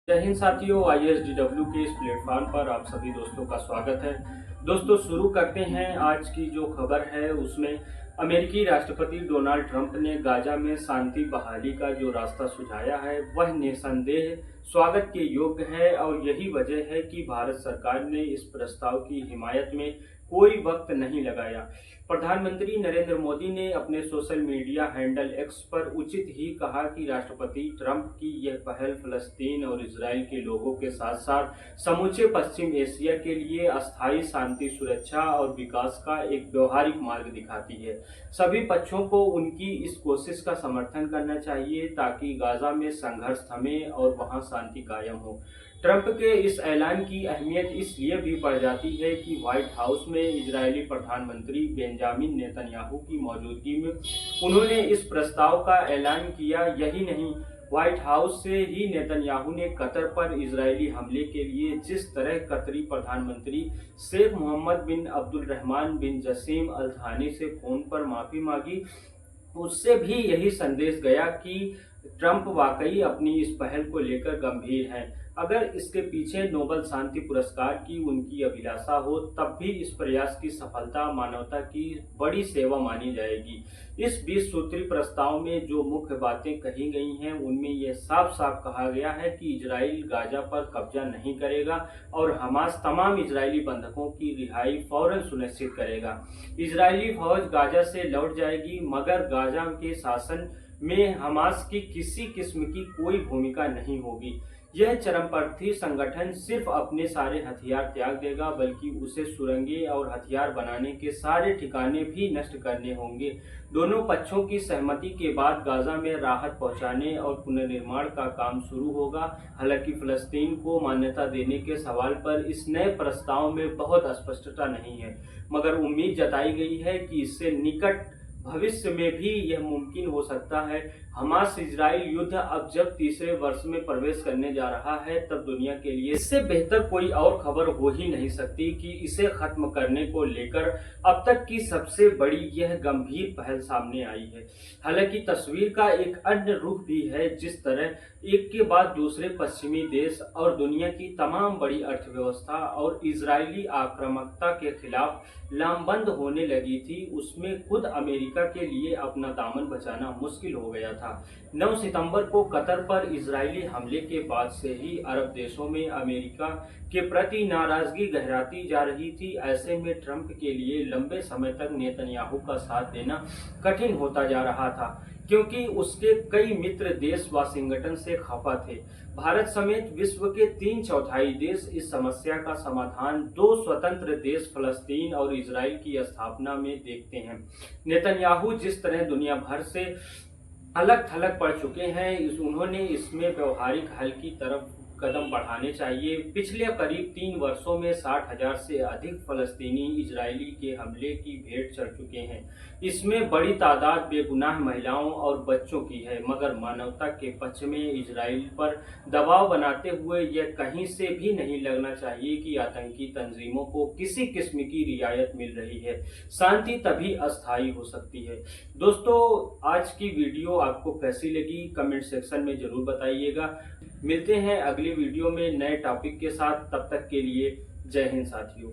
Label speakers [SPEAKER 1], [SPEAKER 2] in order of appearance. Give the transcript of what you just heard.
[SPEAKER 1] जय हिंद साथियों, ISDW के इस प्लेटफॉर्म पर आप सभी दोस्तों का स्वागत है। दोस्तों, शुरू करते हैं। आज की जो खबर है उसमें अमेरिकी राष्ट्रपति डोनाल्ड ट्रंप ने गाजा में शांति बहाली का जो रास्ता सुझाया है वह निसंदेह स्वागत के योग्य है और यही वजह है कि भारत सरकार ने इस प्रस्ताव की हिमायत में कोई वक्त नहीं लगाया। प्रधानमंत्री नरेंद्र मोदी ने अपने सोशल मीडिया हैंडल एक्स पर उचित ही कहा कि राष्ट्रपति ट्रंप की यह पहल फलस्तीन और इजराइल के लोगों के साथ साथ समूचे पश्चिम एशिया के लिए अस्थायी शांति, सुरक्षा और विकास का एक व्यवहारिक मार्ग दिखाती है। सभी पक्षों को उनकी इस कोशिश का समर्थन करना चाहिए ताकि गाजा में संघर्ष थमे और वहां शांति कायम हो। ट्रंप के इस ऐलान की अहमियत इसलिए भी बढ़ जाती है कि व्हाइट हाउस में इजरायली प्रधानमंत्री बेंजामिन नेतन्याहू की मौजूदगी में उन्होंने इस प्रस्ताव का ऐलान किया। यही नहीं, व्हाइट हाउस से ही नेतन्याहू ने कतर पर इजरायली हमले के लिए जिस तरह कतरी प्रधानमंत्री शेख मोहम्मद बिन अब्दुल रहमान बिन जसीम अल थानी से फोन पर माफी मांगी, उससे भी यही संदेश गया कि ट्रंप वाकई अपनी इस पहल को लेकर गंभीर हैं। अगर इसके पीछे नोबेल शांति पुरस्कार की उनकी अभिलाषा हो तब भी इस प्रयास की सफलता मानवता की बड़ी सेवा मानी जाएगी। इस 20 सूत्री प्रस्ताव में जो मुख्य बातें कही गई हैं उनमें यह साफ साफ कहा गया है कि इजराइल गाजा पर कब्जा नहीं करेगा और हमास तमाम इजरायली बंधकों की रिहाई फौरन सुनिश्चित करेगा। इजरायली फौज गाजा से लौट जाएगी मगर गाजा के शासन में हमास की किसी किस्म की कोई भूमिका नहीं होगी। यह चरमपंथी संगठन सिर्फ अपने सारे हथियार त्याग देगा बल्कि उसे सुरंगें और हथियार बनाने के सारे ठिकाने भी नष्ट करने होंगे। दोनों पक्षों की सहमति के बाद गाजा में राहत पहुंचाने और पुनर्निर्माण का काम शुरू होगा। हालांकि फलस्तीन को मान्यता देने के सवाल पर इस नए प्रस्ताव में बहुत स्पष्टता नहीं है, मगर उम्मीद जताई गई है कि इससे निकट भविष्य में भी यह मुमकिन हो सकता है। हमास इजराइल युद्ध अब जब तीसरे वर्ष में प्रवेश करने जा रहा है तब दुनिया के लिए इससे बेहतर कोई और खबर हो ही नहीं सकती कि इसे खत्म करने को लेकर अब तक की सबसे बड़ी यह गंभीर पहल सामने आई है। हालांकि तस्वीर का एक अन्य रुख भी है। जिस तरह एक के बाद दूसरे पश्चिमी देश और दुनिया की तमाम बड़ी अर्थव्यवस्था और इजरायली आक्रामकता के खिलाफ लामबंद होने लगी थी, उसमें खुद अमेरिका के लिए अपना दामन बचाना मुश्किल हो गया था। 9 सितंबर को कतर पर इजरायली हमले के बाद से ही अरब देशों में अमेरिका के प्रति नाराजगी गहराती जा रही थी। ऐसे में ट्रंप के लिए लंबे समय तक नेतन्याहू का साथ देना कठिन होता जा रहा था क्योंकि उसके कई मित्र देश वाशिंगटन से खफा थे। भारत समेत विश्व के 3/4 देश इस समस्या का समाधान 2 स्वतंत्र देश फलस्तीन और इजराइल की स्थापना में देखते हैं। नेतन्याहू जिस तरह दुनिया भर से अलग थलग पड़ चुके हैं, उन्होंने इसमें व्यवहारिक हल की तरफ कदम बढ़ाने चाहिए। पिछले करीब 3 वर्षों में 60,000 से अधिक फलस्तीनी इजरायली के हमले की भेंट चढ़ चुके हैं। इसमें बड़ी तादाद बेगुनाह महिलाओं और बच्चों की है, मगर मानवता के पक्ष में इजराइल पर दबाव बनाते हुए यह कहीं से भी नहीं लगना चाहिए कि आतंकी तंजीमों को किसी किस्म की रियायत मिल रही है। शांति तभी अस्थायी हो सकती है। दोस्तों, आज की वीडियो आपको कैसी लगी कमेंट सेक्शन में जरूर बताइएगा। मिलते हैं अगली वीडियो में नए टॉपिक के साथ। तब तक के लिए जय हिंद साथियों।